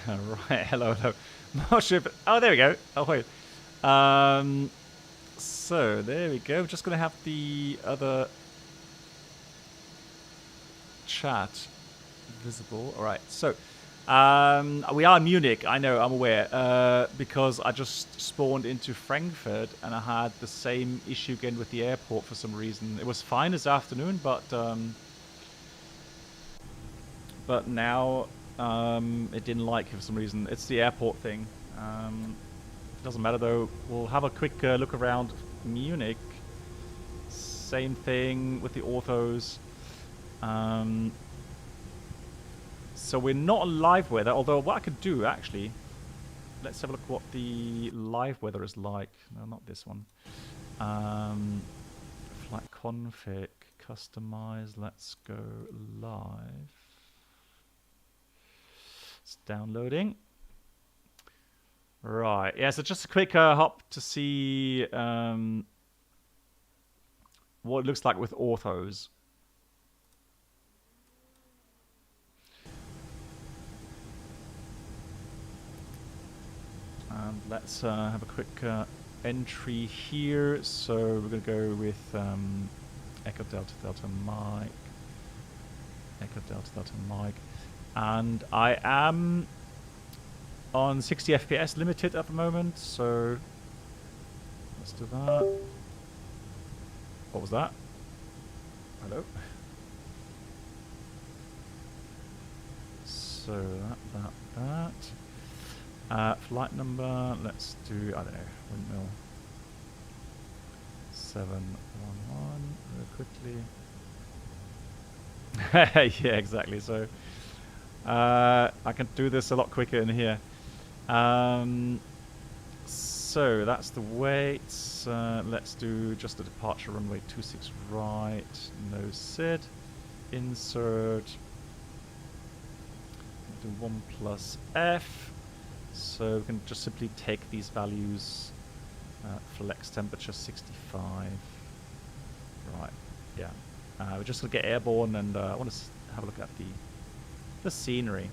Right, hello. Not sure if... Oh, there we go. Oh, wait. So, there we go. Just going to have the other chat visible. All right, so... we are in Munich, I know, I'm aware, because I just spawned into Frankfurt and I had the same issue again with the airport for some reason. It was fine this afternoon, but now it didn't like it for some reason. It's the airport thing. Doesn't matter though. We'll have a quick look around Munich. Same thing with the Orthos. So we're not on live weather, although what I could do actually, let's have a look what the live weather is like. No, not this one. Flight config, customize, let's go live. It's downloading. Right, yeah, so just a quick hop to see what it looks like with Orthos. And let's have a quick entry here. So we're going to go with Echo Delta Delta Mike. Echo Delta Delta Mike. And I am on 60 FPS limited at the moment, so let's do that. What was that? Hello? So that. Flight number, let's do, I don't know, windmill 711 real quickly. Yeah, exactly. So I can do this a lot quicker in here. So that's the weights. Let's do just a departure runway 26 right, no SID. Insert. Do 1 plus F. So we can just simply take these values. Flex temperature 65. Right, yeah. We're just going to get airborne, and I want to have a look at the scenery.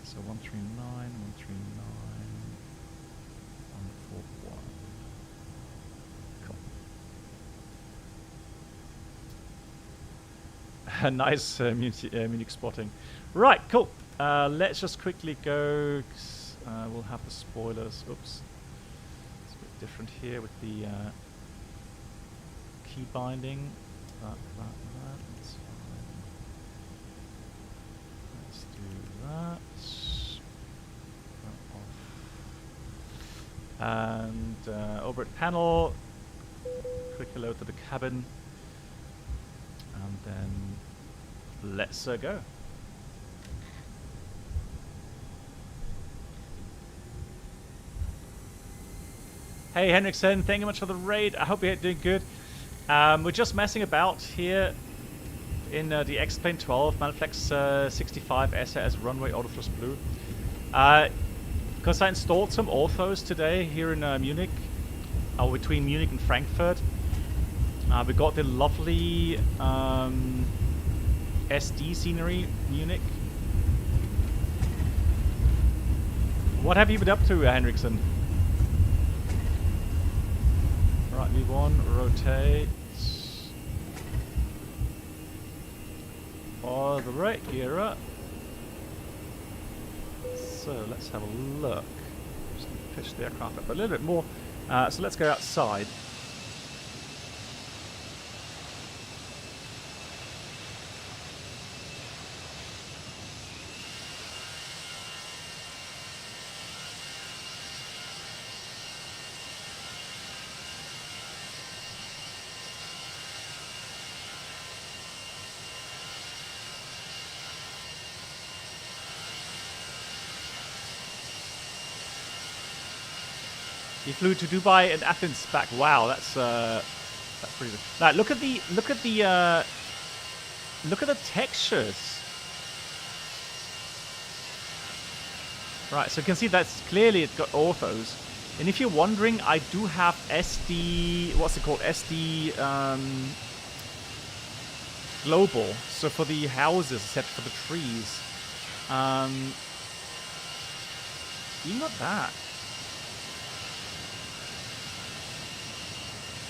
So 139, 139, 141. Cool. Nice Munich spotting. Right, cool. Let's just quickly go. We'll have the spoilers. Oops. It's a bit different here with the key binding. That's fine. Let's do that. And overhead panel. Quick hello to the cabin. And then let's go. Hey Henriksen, thank you much for the raid. I hope you're doing good. We're just messing about here in the XP12 Manflex 65 SAS runway autothrust blue. Because I installed some Orthos today here in Munich, between Munich and Frankfurt. We got the lovely SD scenery, Munich. What have you been up to, Henriksen? Right, V1, rotate. All the right, gear up. So let's have a look. Just going to pitch the aircraft up a little bit more. So let's go outside. He flew to Dubai and Athens back. Wow, that's pretty good. Now look at the textures. Right, so you can see that's clearly it's got orthos. And if you're wondering, I do have SD, what's it called? SD global. So for the houses, except for the trees. Even not that.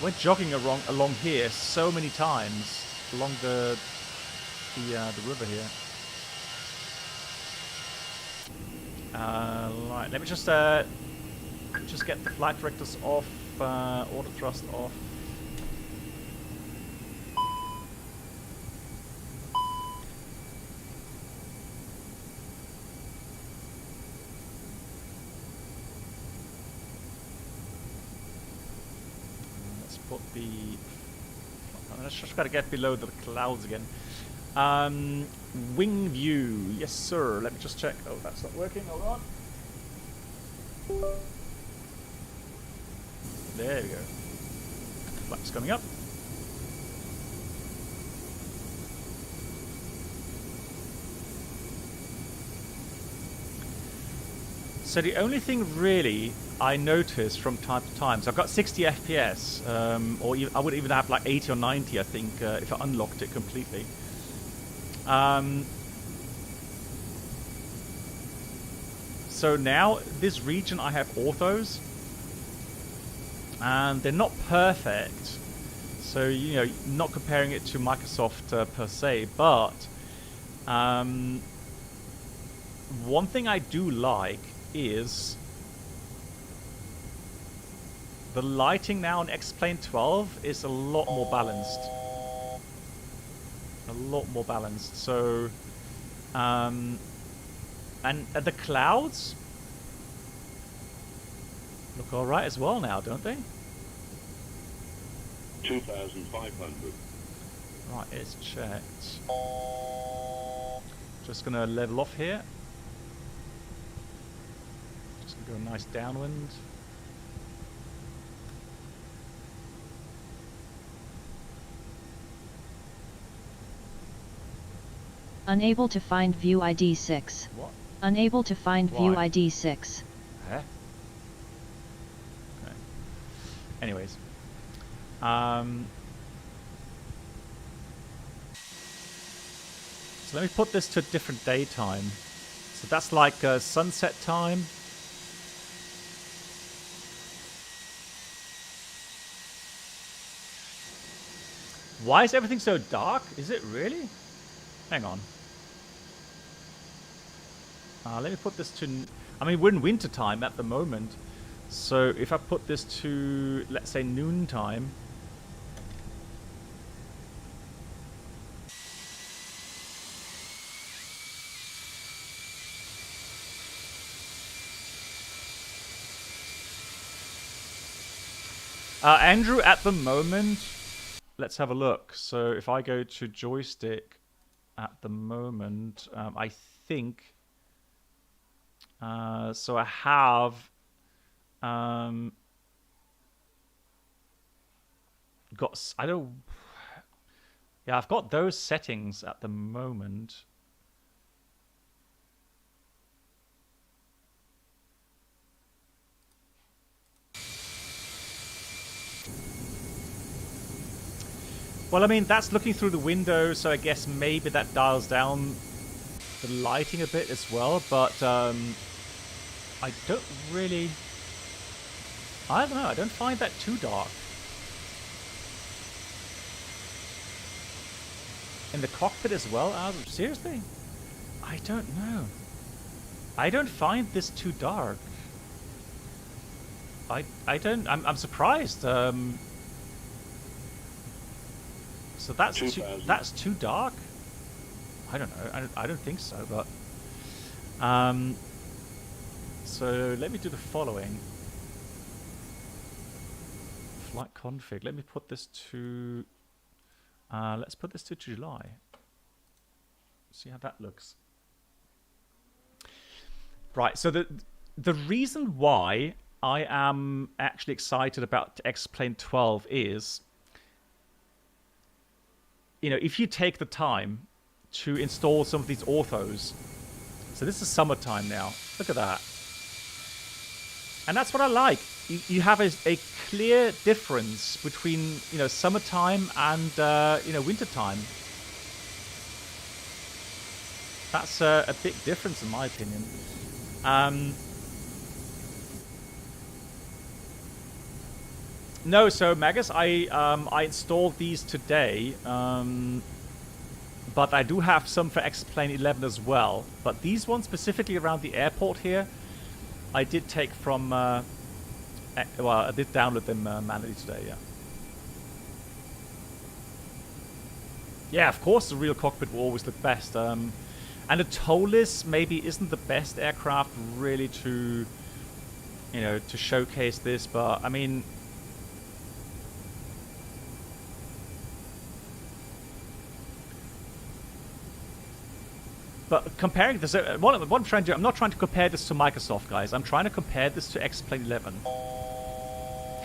We're jogging along here so many times along the river here. Right, let me just get the flight directors off, auto thrust off. Put the... Let's just gotta get below the clouds again. Wing view. Yes, sir. Let me just check. Oh, that's not working. Hold on. There we go. Flaps coming up. So the only thing really I notice from time to time, so I've got 60 FPS, or even, I would even have like 80 or 90, I think, if I unlocked it completely. So now, this region I have orthos, and they're not perfect. So, you know, not comparing it to Microsoft per se, but one thing I do like is the lighting now on XP12 is a lot more balanced. A lot more balanced. So, and the clouds look alright as well now, don't they? 2,500. Right, it's checked. Just gonna level off here. Just gonna go a nice downwind. Unable to find view ID 6. What? Unable to find view ID 6. Huh? Okay. Anyways. So let me put this to a different daytime. So that's like sunset time. Why is everything so dark? Is it really? Hang on. Let me put this to... I mean, we're in winter time at the moment. So if I put this to, let's say, noon time. Andrew, at the moment, let's have a look. So if I go to joystick at the moment, I think... so I have got, I don't, yeah, I've got those settings at the moment. Well, I mean, that's looking through the window, so I guess maybe that dials down the lighting a bit as well, but I don't really... I don't know, I don't find that too dark. In the cockpit as well? Seriously? I don't know. I don't find this too dark. I don't... I'm surprised. So that's too dark? I don't know. I don't think so, but... so let me do the following. Flight config. Let me put this to... let's put this to July. See how that looks. Right, so the reason why I am actually excited about XP12 is... You know, if you take the time to install some of these orthos. So this is summertime now. Look at that. And that's what I like. You have a clear difference between, you know, summertime and, you know, wintertime. That's a big difference in my opinion. No, so Magus, I installed these today, but I do have some for X-Plane 11 as well. But these ones specifically around the airport here, I did take from. Well, I did download them manually today. Yeah. Yeah, of course, the real cockpit will always look best. And the Tollis maybe isn't the best aircraft really to, you know, to showcase this, but I mean. But comparing this, what I'm trying to do, I'm not trying to compare this to Microsoft, guys. I'm trying to compare this to X-Plane 11.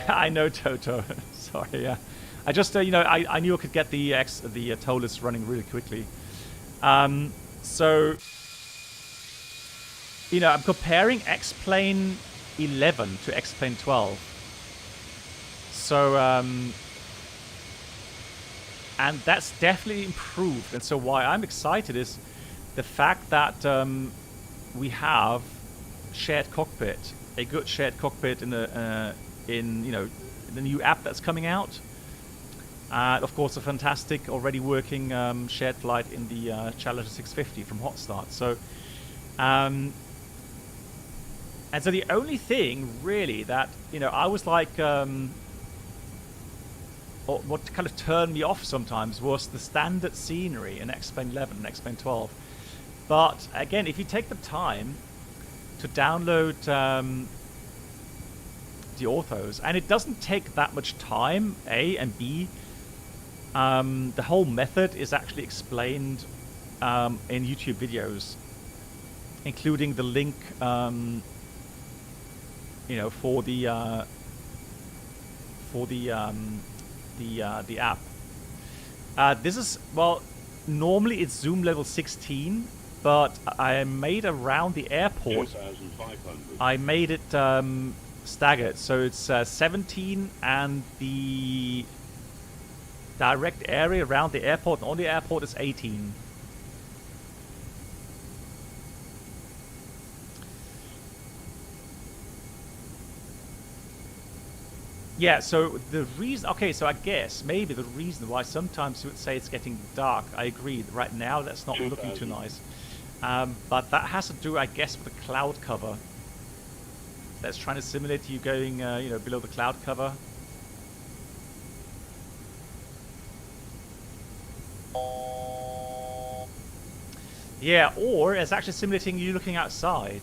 I know, Toto. Sorry, yeah. I just, you know, I knew I could get the Tollis running really quickly. So, you know, I'm comparing X-Plane 11 to X-Plane 12. So, and that's definitely improved. And so why I'm excited is the fact that we have shared cockpit, a good shared cockpit in the you know, the new app that's coming out. Of course, a fantastic already working shared flight in the Challenger 650 from Hot Start. So, and so the only thing really that, you know, I was like, or what kind of turned me off sometimes was the standard scenery in X-Plane 11 and X-Plane 12. But again, if you take the time to download the Orthos, and it doesn't take that much time, A, and B, the whole method is actually explained in YouTube videos, including the link, you know, for the app. This is, well, normally it's zoom level 16. But I made around the airport, I made it staggered. So it's 17 and the direct area around the airport and on the airport is 18. Yeah, so the reason, okay, so I guess maybe the reason why sometimes you would say it's getting dark, I agree. Right now that's not looking too nice. But that has to do, I guess, with the cloud cover. That's trying to simulate you going, you know, below the cloud cover. Yeah, or it's actually simulating you looking outside.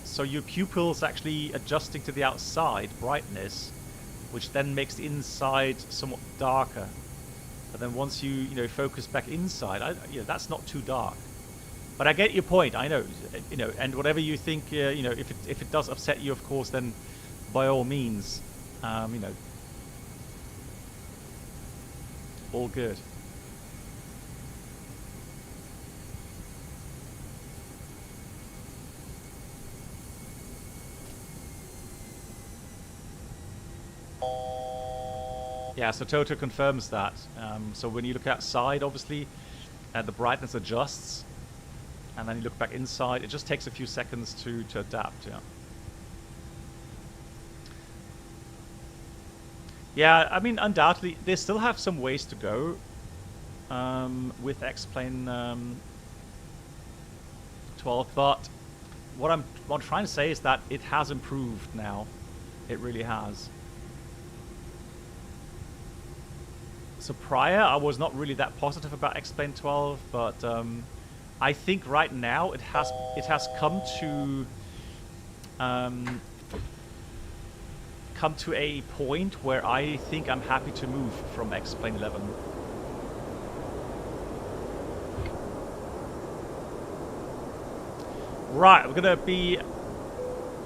So your pupil's actually adjusting to the outside brightness, which then makes the inside somewhat darker. But then once you know, focus back inside, you know, that's not too dark. But I get your point. I know, you know, and whatever you think, you know, if it does upset you, of course, then by all means, you know, all good. Yeah, so Toto confirms that. So when you look outside, obviously, the brightness adjusts. And then you look back inside. It just takes a few seconds to adapt, yeah. Yeah, I mean, undoubtedly, they still have some ways to go with X-Plane 12. But what I'm trying to say is that it has improved now. It really has. So prior, I was not really that positive about X-Plane 12, but I think right now it has come to a point where I think I'm happy to move from X-Plane 11. Right, we're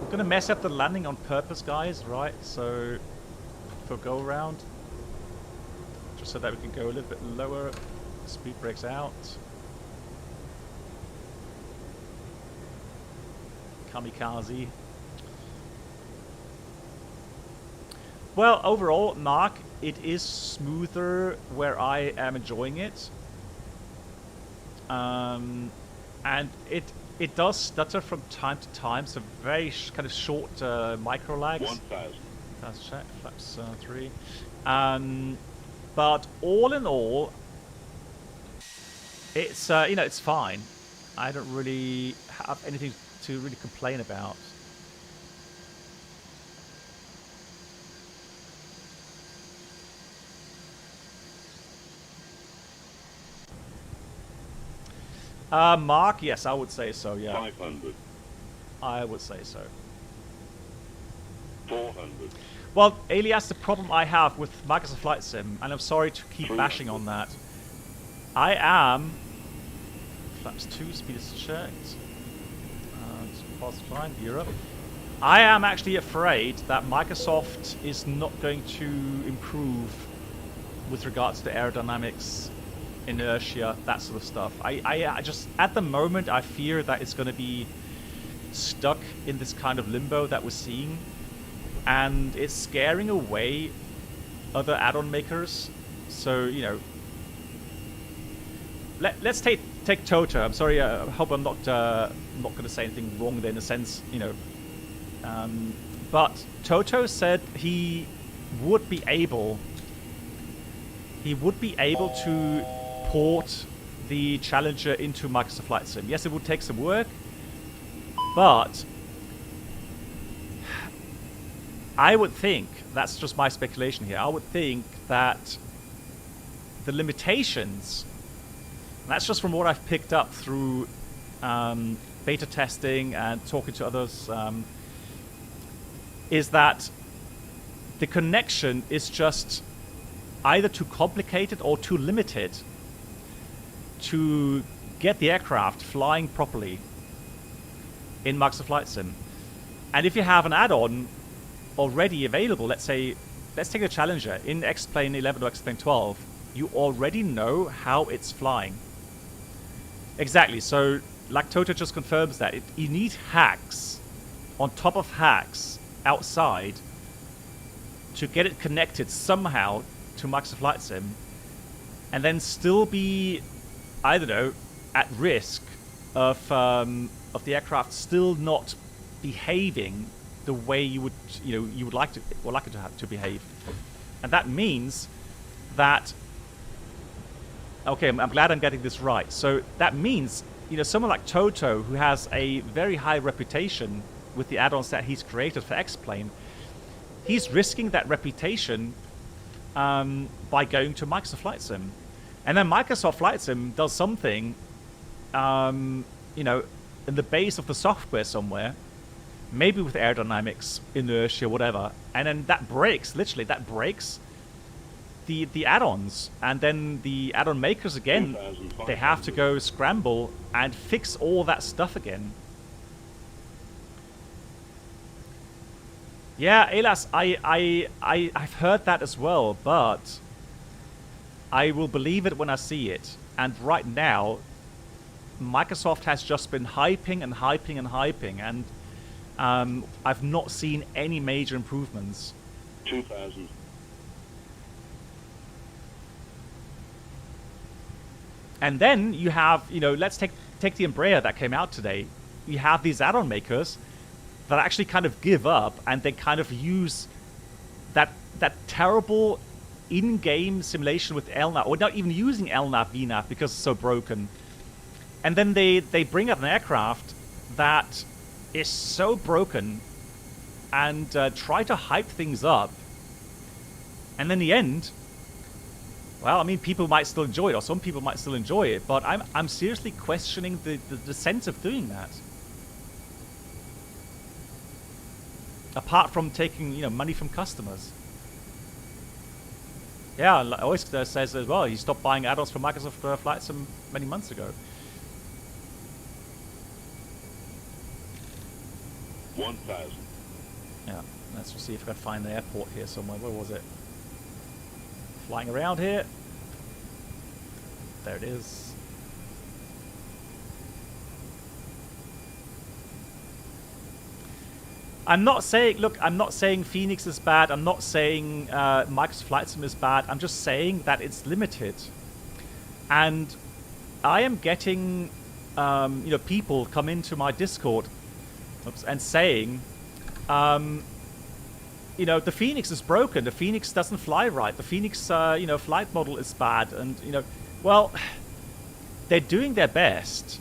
gonna mess up the landing on purpose, guys. Right, so for go around, just so that we can go a little bit lower. Speed brakes out. Kamikaze. Well, overall, Mark, it is smoother where I am enjoying it. And it does stutter from time to time, so very kind of short micro lags. 1000. Fast check, flaps 3. But all in all, it's you know, it's fine. I don't really have anything to really complain about. Mark, yes, I would say so, yeah. 500. I would say so. 400. Well, Elias, the problem I have with Microsoft Flight Sim, and I'm sorry to keep bashing on that, I am... Flaps 2, speed is checked. Fast flying, Europe. I am actually afraid that Microsoft is not going to improve with regards to aerodynamics, inertia, that sort of stuff. I just, at the moment, I fear that it's going to be stuck in this kind of limbo that we're seeing, and it's scaring away other add-on makers. So, you know, let's take Toto. I'm sorry, I hope I'm not going to say anything wrong there in a sense, you know. But Toto said he would be able to port the Challenger into Microsoft Flight Sim. Yes, it would take some work, but I would think, that's just my speculation here, I would think that the limitations, that's just from what I've picked up through beta testing and talking to others, is that the connection is just either too complicated or too limited to get the aircraft flying properly in Microsoft Flight Sim. And if you have an add-on already available, let's take the Challenger in X-Plane 11 or X-Plane 12, you already know how it's flying. Exactly, so like Toto just confirms that, you need hacks on top of hacks outside to get it connected somehow to Microsoft Flight Sim, and then still be, I don't know, at risk of the aircraft still not behaving the way you would like it to behave. And that means that, okay, I'm glad I'm getting this right. So that means, you know, someone like Toto, who has a very high reputation with the add-ons that he's created for X-Plane, he's risking that reputation by going to Microsoft Flight Sim. And then Microsoft Flight Sim does something, you know, in the base of the software somewhere, maybe with aerodynamics, inertia, whatever, and then that breaks, literally, that breaks the add-ons. And then the add-on makers, again, they have to go scramble and fix all that stuff again. Yeah, Elas, I've heard that as well, but I will believe it when I see it. And right now, Microsoft has just been hyping and hyping and hyping, and I've not seen any major improvements. 2000. And then you have, you know, let's take the Embraer that came out today. You have these add-on makers that actually kind of give up, and they kind of use that terrible in-game simulation with LNAV, or not even using LNAV, VNAV because it's so broken. And then they bring up an aircraft that is so broken and try to hype things up. And in the end, well, I mean, people might still enjoy it, or some people might still enjoy it, but I'm seriously questioning the sense of doing that. Apart from taking, you know, money from customers. Yeah, always says as well, he stopped buying add-ons for Microsoft Flight Sim many months ago. 1000. Yeah, let's just see if I can find the airport here somewhere. Where was it? Flying around here. There it is. I'm not saying, look, I'm not saying Phoenix is bad. I'm not saying Microsoft Flight Sim is bad. I'm just saying that it's limited. And I am getting, you know, people come into my Discord and saying, you know, the Phoenix is broken. The Phoenix doesn't fly right. The Phoenix, you know, flight model is bad. And, you know, well, they're doing their best.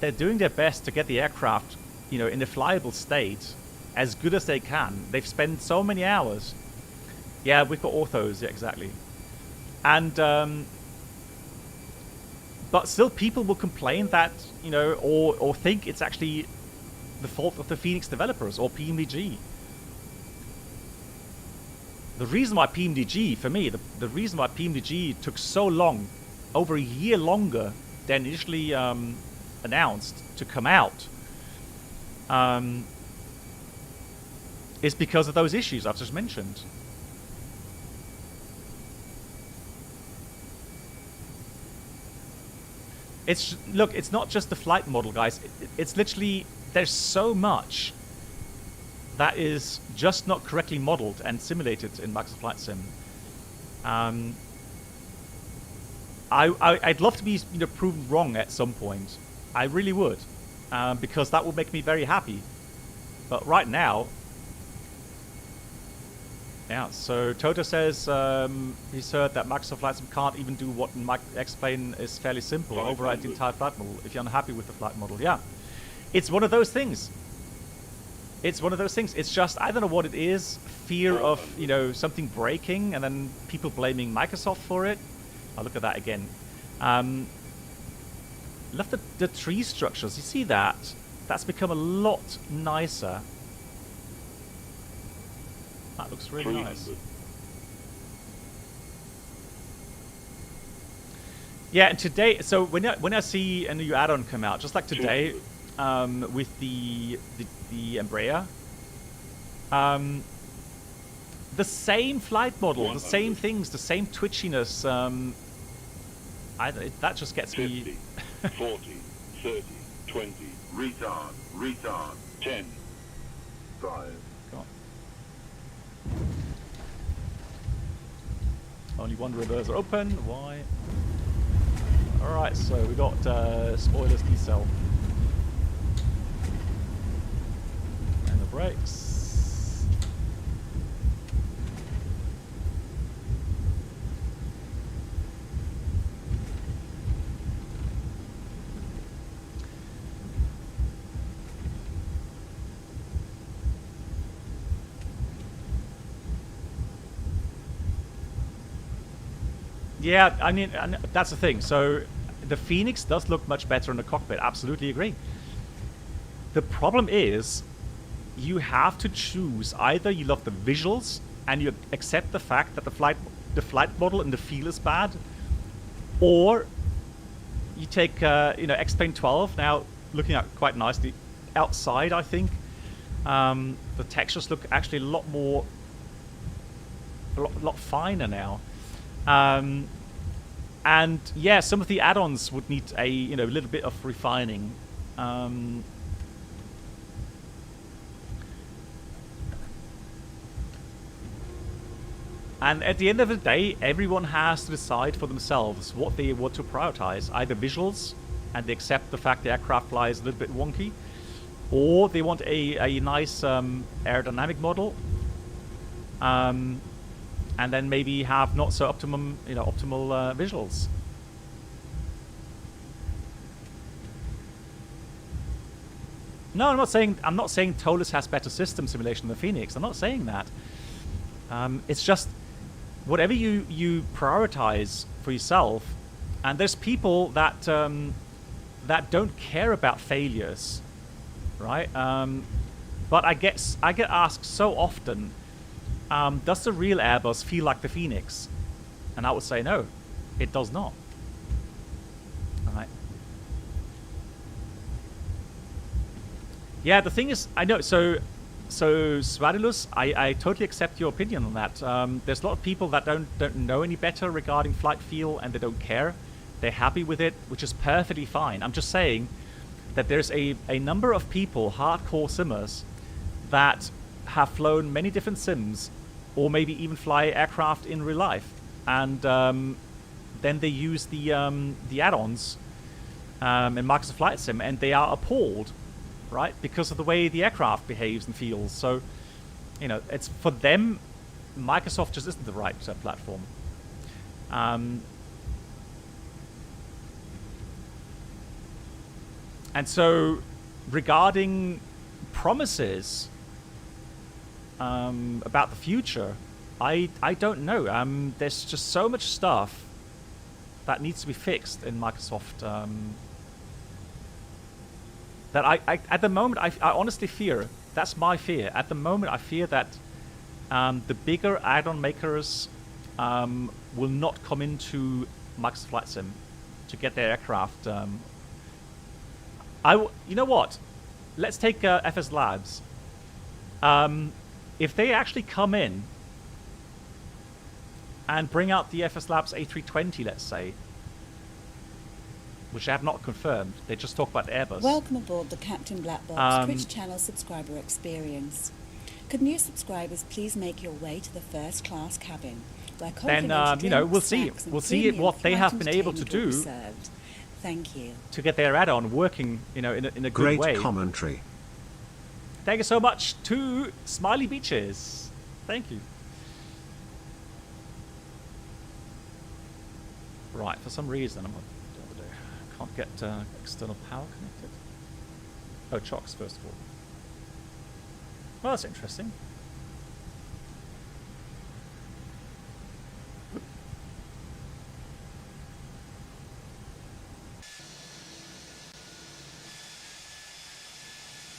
They're doing their best to get the aircraft, you know, in a flyable state as good as they can. They've spent so many hours. Yeah, we've got orthos. Yeah, exactly. And, but still people will complain that, you know, or think it's actually the fault of the Phoenix developers or PMDG. The reason why PMDG, for me, the reason why PMDG took so long, over a year longer than initially announced to come out, is because of those issues I've just mentioned. Look, it's not just the flight model, guys. It's literally, there's so much that is just not correctly modeled and simulated in Maximus Flight Sim. I'd love to be, you know, proven wrong at some point. I really would, because that would make me very happy. But right now, yeah. So Toto says he's heard that Maximus Flight Sim can't even do what Mike explained is fairly simple: override the entire flight model if you're unhappy with the flight model. Yeah, it's one of those things. It's one of those things. It's just, I don't know what it is. Fear of, you know, something breaking and then people blaming Microsoft for it. I'll look at that again. Love the tree structures. You see that? That's become a lot nicer. That looks really nice. Yeah, and today, so when I see a new add-on come out, just like today, with the Embraer, the same flight model, the same things, the same twitchiness. That just gets 50, me. 40, 30, 20, retard, 10, 5. God. Only one reverser open. Why? All right, so we got spoilers decel. And the brakes. Yeah, I mean, and that's the thing. So the Phoenix does look much better in the cockpit. Absolutely agree. The problem is you have to choose. Either you love the visuals and you accept the fact that the flight model and the feel is bad, or you take you know, XP12 now looking at quite nicely outside. I think the textures look actually a lot finer now. And yeah, some of the add-ons would need a, you know, little bit of refining. And at the end of the day, everyone has to decide for themselves what they want to prioritize. Either visuals, and they accept the fact the aircraft flies a little bit wonky, or they want a nice aerodynamic model. And then maybe have not so optimal visuals. No, I'm not saying Tolus has better system simulation than Phoenix. I'm not saying that. It's just whatever you prioritize for yourself. And there's people that that don't care about failures, right? But I get asked so often. Does the real Airbus feel like the Phoenix? And I would say no, it does not. All right. Yeah, the thing is, I know. So Swadilus, I totally accept your opinion on that. There's a lot of people that don't know any better regarding flight feel, and they don't care. They're happy with it, which is perfectly fine. I'm just saying that there's a number of people, hardcore simmers, that have flown many different sims, or maybe even fly aircraft in real life, and then they use the add-ons in Maximus Flight Sim, and they are appalled, right, because of the way the aircraft behaves and feels. So you know, it's for them. Microsoft just isn't the right platform. And so, regarding promises about the future, I don't know. There's just so much stuff that needs to be fixed in Microsoft that I at the moment I honestly fear. That's my fear. At the moment, I fear that the bigger add-on makers will not come into Microsoft Flight Sim to get their aircraft. You know what? Let's take FSLabs. If they actually come in and bring out the FSLabs A320, let's say, which I have not confirmed, they just talk about Airbus. Welcome aboard the Captain Black Box Twitch channel subscriber experience. Could new subscribers please make your way to the first class cabin, where then you know, we'll see what they have been able to do. Thank you. To get their add-on working, you know, in a good way. Great commentary. Thank you so much to Smiley Beaches. Thank you. Right, for some reason I can't get external power connected. Oh, chocks first of all. Well, that's interesting.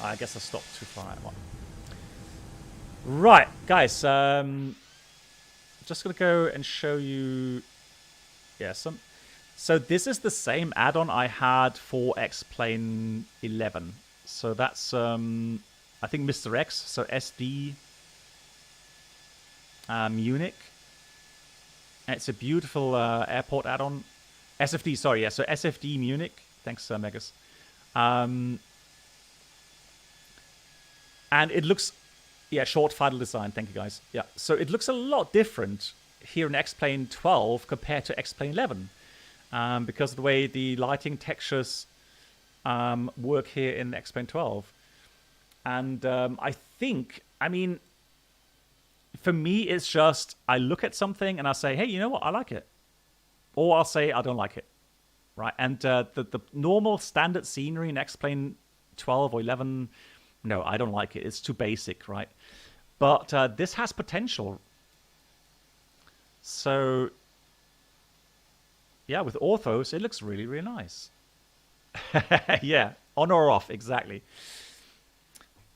I guess I stopped too far. Right, guys. Just gonna go and show you. Yeah, So this is the same add-on I had for X-Plane 11. So that's I think Mr. X. So SD Munich. And it's a beautiful airport add-on. SFD, sorry, yeah. So SFD Munich. Thanks, Megas. And it looks, yeah, short final design. Thank you, guys. Yeah, so it looks a lot different here in X-Plane 12 compared to X-Plane 11 because of the way the lighting textures work here in X-Plane 12. And I think, I mean, for me, it's just I look at something and I say, hey, you know what? I like it. Or I'll say I don't like it. Right? And the normal standard scenery in X-Plane 12 or 11... No, I don't like it. It's too basic, right? But this has potential. So, yeah, with Orthos, it looks really, really nice. Yeah, on or off, exactly.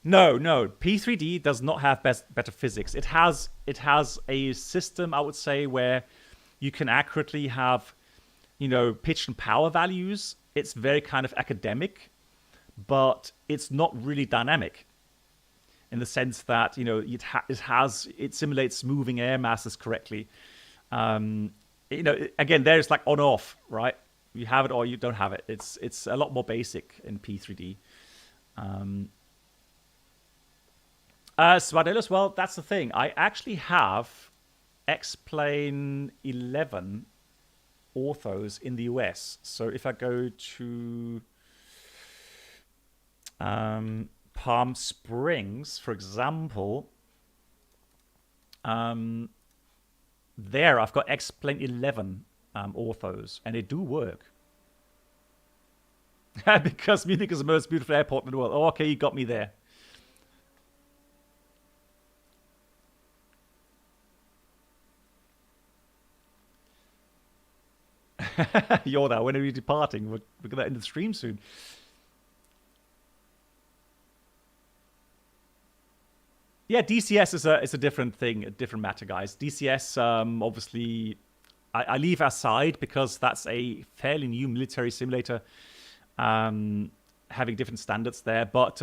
No, P3D does not have better physics. It has a system, I would say, where you can accurately have, you know, pitch and power values. It's very kind of academic. But it's not really dynamic in the sense that, you know, it simulates moving air masses correctly. You know, again, there's like on off, right? You have it or you don't have it. It's a lot more basic in P3D. Swadelos, well, that's the thing. I actually have X-Plane 11 Orthos in the US. So if I go to Palm Springs, for example, there I've got X-Plane 11 Orthos, and they do work. Because Munich is the most beautiful airport in the world. Oh, okay, you got me there. Yoda, when are you departing? We're going to end the stream soon. Yeah, DCS is a different thing, a different matter, guys. DCS, obviously, I leave aside because that's a fairly new military simulator, having different standards there. But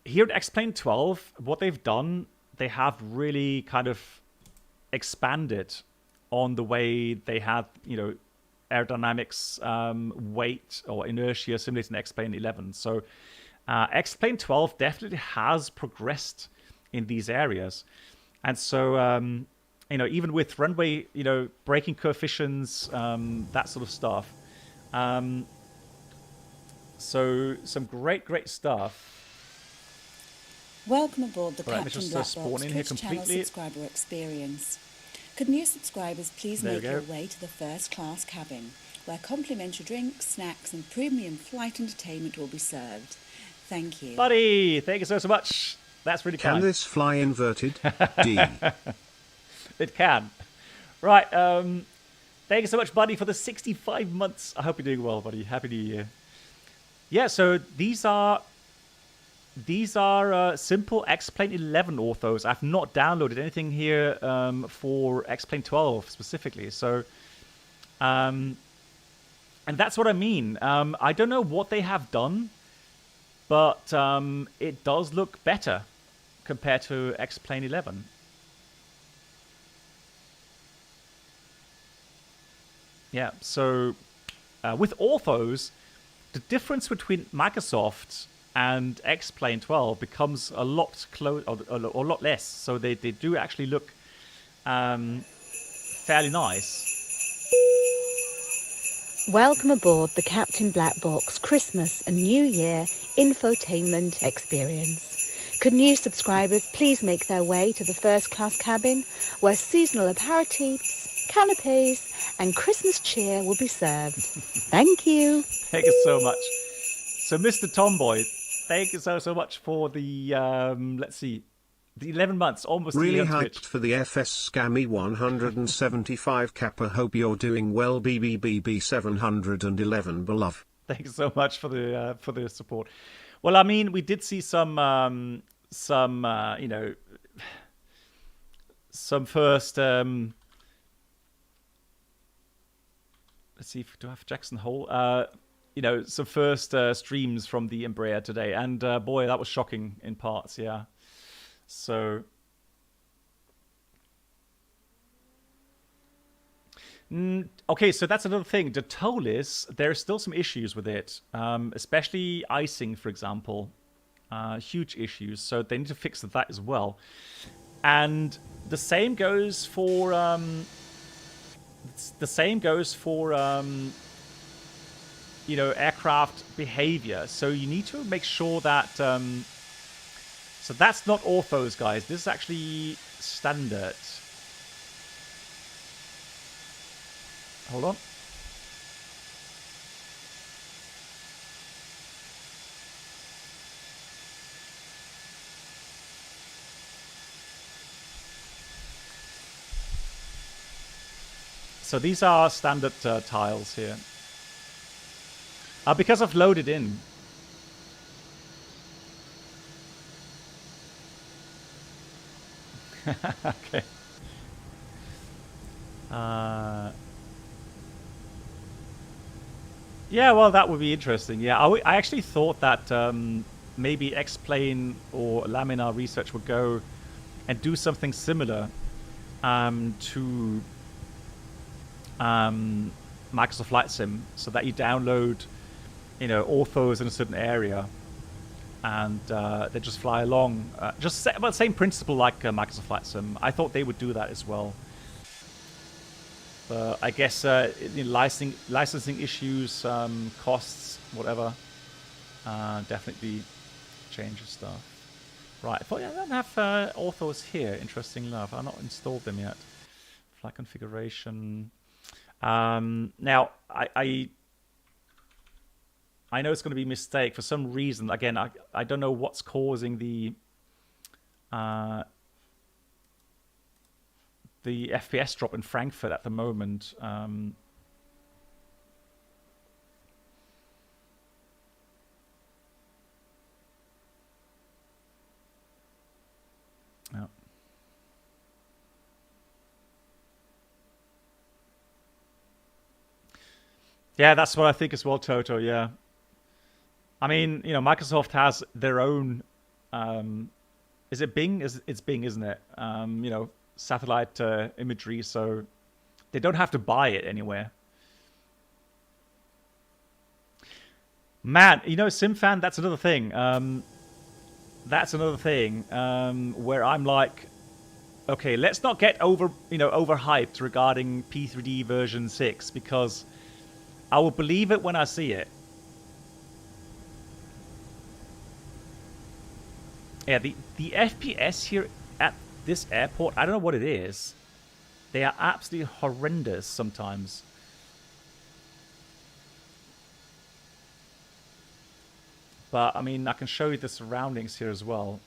here at X-Plane 12, what they've done, they have really kind of expanded on the way they had, you know, aerodynamics, weight or inertia simulated in X-Plane 11. So X-Plane 12 definitely has progressed in these areas. And so, you know, even with runway, you know, braking coefficients, that sort of stuff. So some great stuff. Welcome aboard the Right, let's Captain just Black spawn Box in here Twitch channel completely. subscriber experience. Could new subscribers please There we make your go. way to the first class cabin, where complimentary drinks, snacks and premium flight entertainment will be served. Thank you. Buddy, thank you so much. That's really Can kind. this fly inverted? D. It can. Right, thank you so much, buddy, for the 65 months. I hope you're doing well, buddy. Happy New Year. Yeah, so these are simple X-Plane 11 orthos. I've not downloaded anything here for X-Plane 12 specifically. So, and that's what I mean. I don't know what they have done, but it does look better compared to X-Plane 11. Yeah, so with orthos, the difference between Microsoft and X-Plane 12 becomes a lot a lot less. So they do actually look fairly nice. Welcome aboard the Captain Black Box Christmas and New Year infotainment experience. Could new subscribers please make their way to the first class cabin, where seasonal aperitifs, canapes and Christmas cheer will be served. Thank you. Thank you so much. So Mr. Tomboy, thank you so much for the let's see, the 11 months, almost Really on hyped Twitch. for the FS Scammy 175 Kappa. Hope you're doing well, BBB B711 beloved. Thank you so much for the support. Well, I mean, we did see some you know, some first let's see, do I have Jackson Hole? You know, some first streams from the Embraer today, and boy, that was shocking in parts. Yeah, so okay, so that's another thing. The TOLIS, there's still some issues with it, especially icing, for example. Huge issues, so they need to fix that as well. And the same goes for you know, aircraft behavior. So you need to make sure that so that's not orthos, guys. This is actually standard. Hold on. So these are standard tiles here. Because I've loaded in. Okay. Yeah, well, that would be interesting. Yeah, I actually thought that maybe X-Plane or Laminar Research would go and do something similar to Microsoft Flight Sim, so that you download, you know, orthos in a certain area, and they just fly along. Just about the same principle like Microsoft Flight Sim. I thought they would do that as well. But I guess licensing issues, costs, whatever, definitely changes stuff. Right, I don't have orthos here. Interesting enough, I've not installed them yet. Flight configuration. Now, I know it's going to be a mistake for some reason. Again, I don't know what's causing the FPS drop in Frankfurt at the moment. Yeah. Yeah, that's what I think as well, Toto. Yeah. I mean, you know, Microsoft has their own. Is it Bing? It's Bing, isn't it? You know, satellite imagery, so they don't have to buy it anywhere. Man, you know, SimFan, that's another thing. That's another thing where I'm like, okay, let's not get overhyped regarding P3D version 6, because I will believe it when I see it. Yeah, the FPS here at this airport, I don't know what it is. They are absolutely horrendous sometimes. But, I mean, I can show you the surroundings here as well.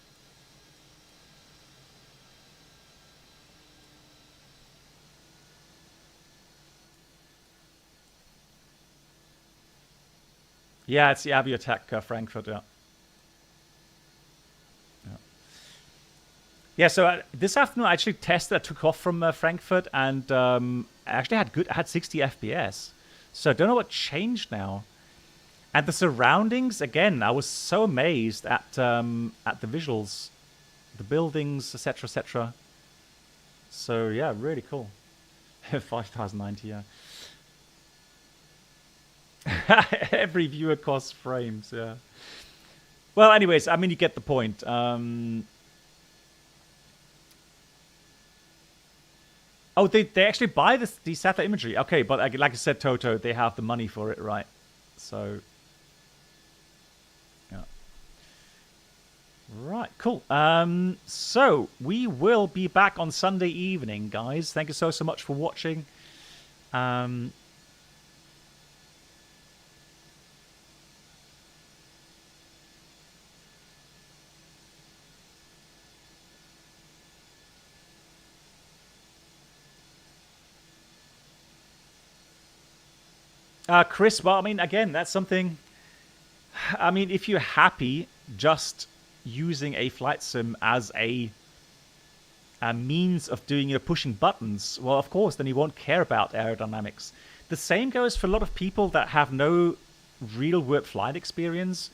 Yeah, it's the Aviotech Frankfurt, yeah. Yeah, so this afternoon I actually tested, I took off from Frankfurt, and I actually had 60 FPS. So I don't know what changed now. And the surroundings, again, I was so amazed at the visuals, the buildings, etc., etc. So yeah, really cool. 5090, yeah. Every viewer costs frames, yeah. Well, anyways, I mean, you get the point. Oh, they actually buy the satellite imagery. Okay, but like I said, Toto, they have the money for it, right? So, yeah. Right, cool. So, we will be back on Sunday evening, guys. Thank you so much for watching. Chris, well, I mean, again, that's something... I mean, if you're happy just using a flight sim as a means of doing, pushing buttons, well, of course, then you won't care about aerodynamics. The same goes for a lot of people that have no real-world flight experience.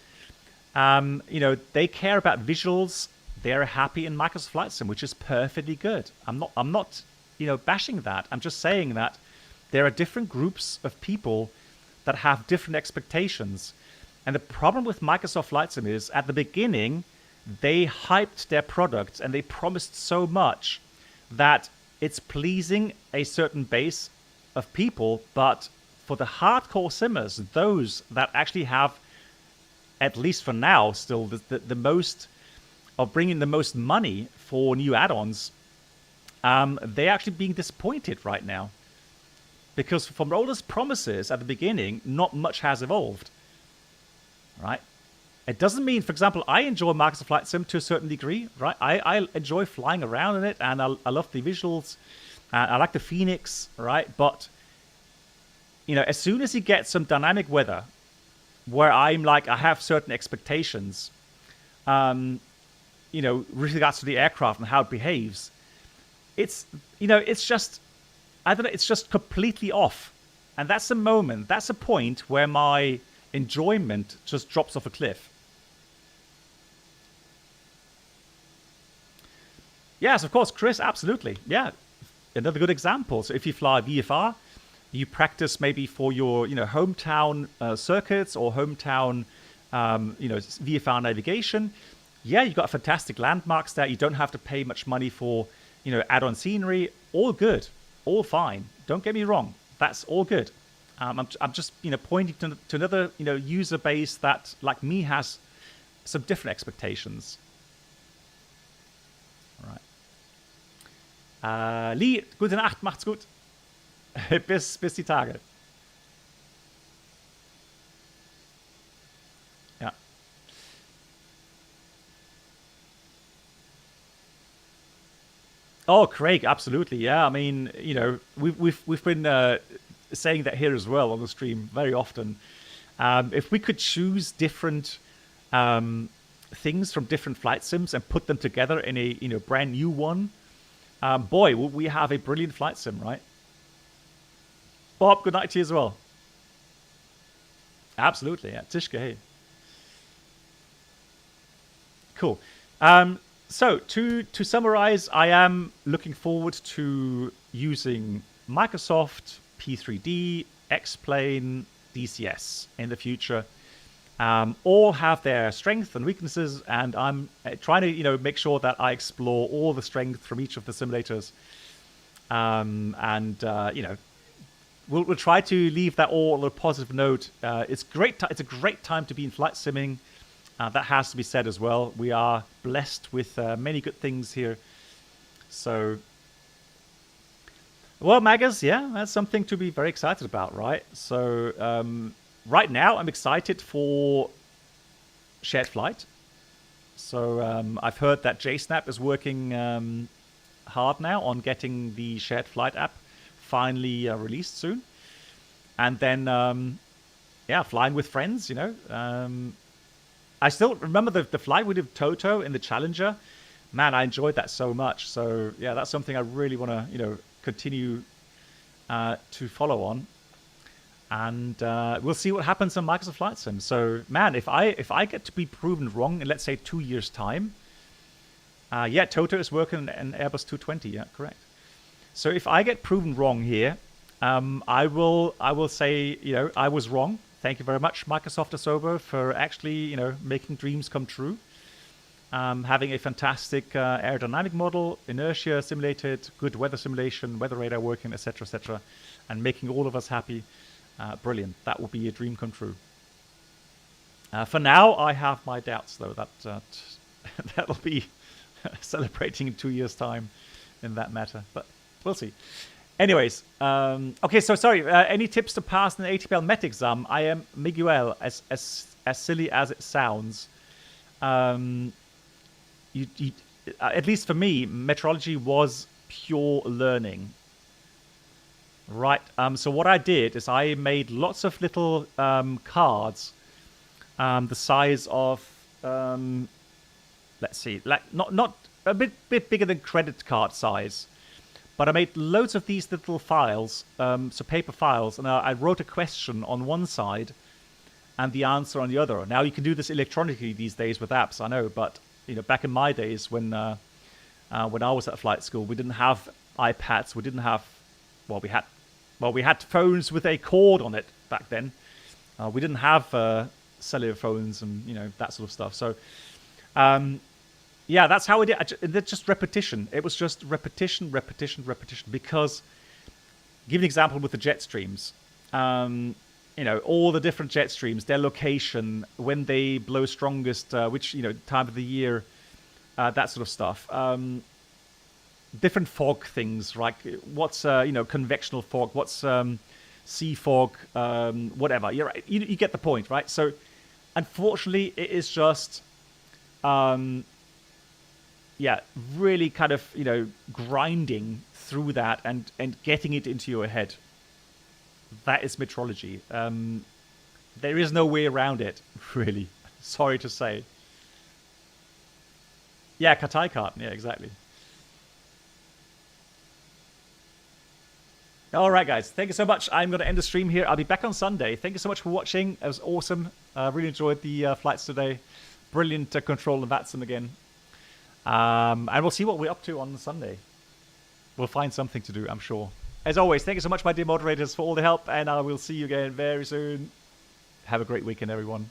They care about visuals. They're happy in Microsoft Flight Sim, which is perfectly good. I'm not, bashing that. I'm just saying that there are different groups of people that have different expectations. And the problem with Microsoft Flight Sim is, at the beginning, they hyped their product and they promised so much that it's pleasing a certain base of people, but for the hardcore simmers, those that actually have, at least for now, still the most, of bringing the most money for new add-ons, they're actually being disappointed right now. Because from all those promises at the beginning, not much has evolved. Right? It doesn't mean, for example, I enjoy Microsoft Flight Sim to a certain degree, right? I enjoy flying around in it, and I love the visuals. I like the Phoenix, right? But, as soon as you get some dynamic weather, where I'm like, I have certain expectations, with regards to the aircraft and how it behaves, it's just... I don't know, it's just completely off. And that's a moment, that's a point where my enjoyment just drops off a cliff. Yes, of course, Chris, absolutely. Yeah, another good example. So if you fly VFR, you practice maybe for your, hometown circuits or hometown, VFR navigation. Yeah, you've got fantastic landmarks there. You don't have to pay much money for, add-on scenery. All good. All fine. Don't get me wrong. That's all good. I'm just, pointing to another, user base that, like me, has some different expectations. All right. Lee, gute Nacht, macht's gut. bis die Tage. Ja. Oh, Craig, absolutely. Yeah, I mean, we've been saying that here as well on the stream very often. If we could choose different things from different flight sims and put them together in a brand new one, boy, would we have a brilliant flight sim, right? Bob, good night to you as well. Absolutely, yeah. Tishka, hey. Cool. So, to summarize, I am looking forward to using Microsoft, P3D, X-Plane, DCS in the future. All have their strengths and weaknesses, and I'm trying to, make sure that I explore all the strength from each of the simulators. We'll try to leave that all on a positive note. It's great. It's a great time to be in flight simming. That has to be said as well. We are blessed with many good things here. So, well, Magas, yeah, that's something to be very excited about, right? So, right now, I'm excited for shared flight. So, I've heard that JSnap is working hard now on getting the shared flight app finally released soon. And then, yeah, flying with friends, you know. I still remember the flight we did with Toto in the Challenger. Man, I enjoyed that so much. So, yeah, that's something I really want to, you know, continue to follow on. And we'll see what happens on Microsoft Flight Sim. So, man, if I get to be proven wrong in, let's say, 2 years' time, yeah, Toto is working on Airbus 220. Yeah, correct. So if I get proven wrong here, I will say, you know, I was wrong. Thank you very much, Microsoft Asobo, for actually, you know, making dreams come true. Having a fantastic aerodynamic model, inertia simulated, good weather simulation, weather radar working, etc., and making all of us happy. Brilliant. That will be a dream come true. For now, I have my doubts, though, that that'll be celebrating in 2 years' time in that matter. But we'll see. Anyways, okay, so sorry. Any tips to pass an ATPL Met exam? I am Miguel, as silly as it sounds. At least for me, metrology was pure learning. Right. So what I did is I made lots of little cards, the size of let's see, like not a bit bigger than credit card size. But I made loads of these little files, so paper files, and I wrote a question on one side and the answer on the other. Now you can do this electronically these days with apps, I know, but you know, back in my days when I was at flight school, we didn't have iPads, we didn't have, we had phones with a cord on it back then. We didn't have cellular phones and you know that sort of stuff. So. Yeah, that's how we did. It's just repetition. It was just repetition. Because, give an example with the jet streams. You know, all the different jet streams, their location, when they blow strongest, which, you know, time of the year, that sort of stuff. Different fog things, like what's, you know, convectional fog, what's sea fog, whatever. You're right. You get the point, right? So, unfortunately, it is just... yeah, really kind of, you know, grinding through that and getting it into your head. That is metrology. There is no way around it, really. Sorry to say. Yeah, Katai cart. Yeah, exactly. All right, guys. Thank you so much. I'm going to end the stream here. I'll be back on Sunday. Thank you so much for watching. It was awesome. Really enjoyed the flights today. Brilliant control of VATSIM again. And we'll see what we're up to on Sunday. We'll find something to do, I'm sure. As always, thank you so much, my dear moderators, for all the help, and I will see you again very soon. Have a great weekend, everyone.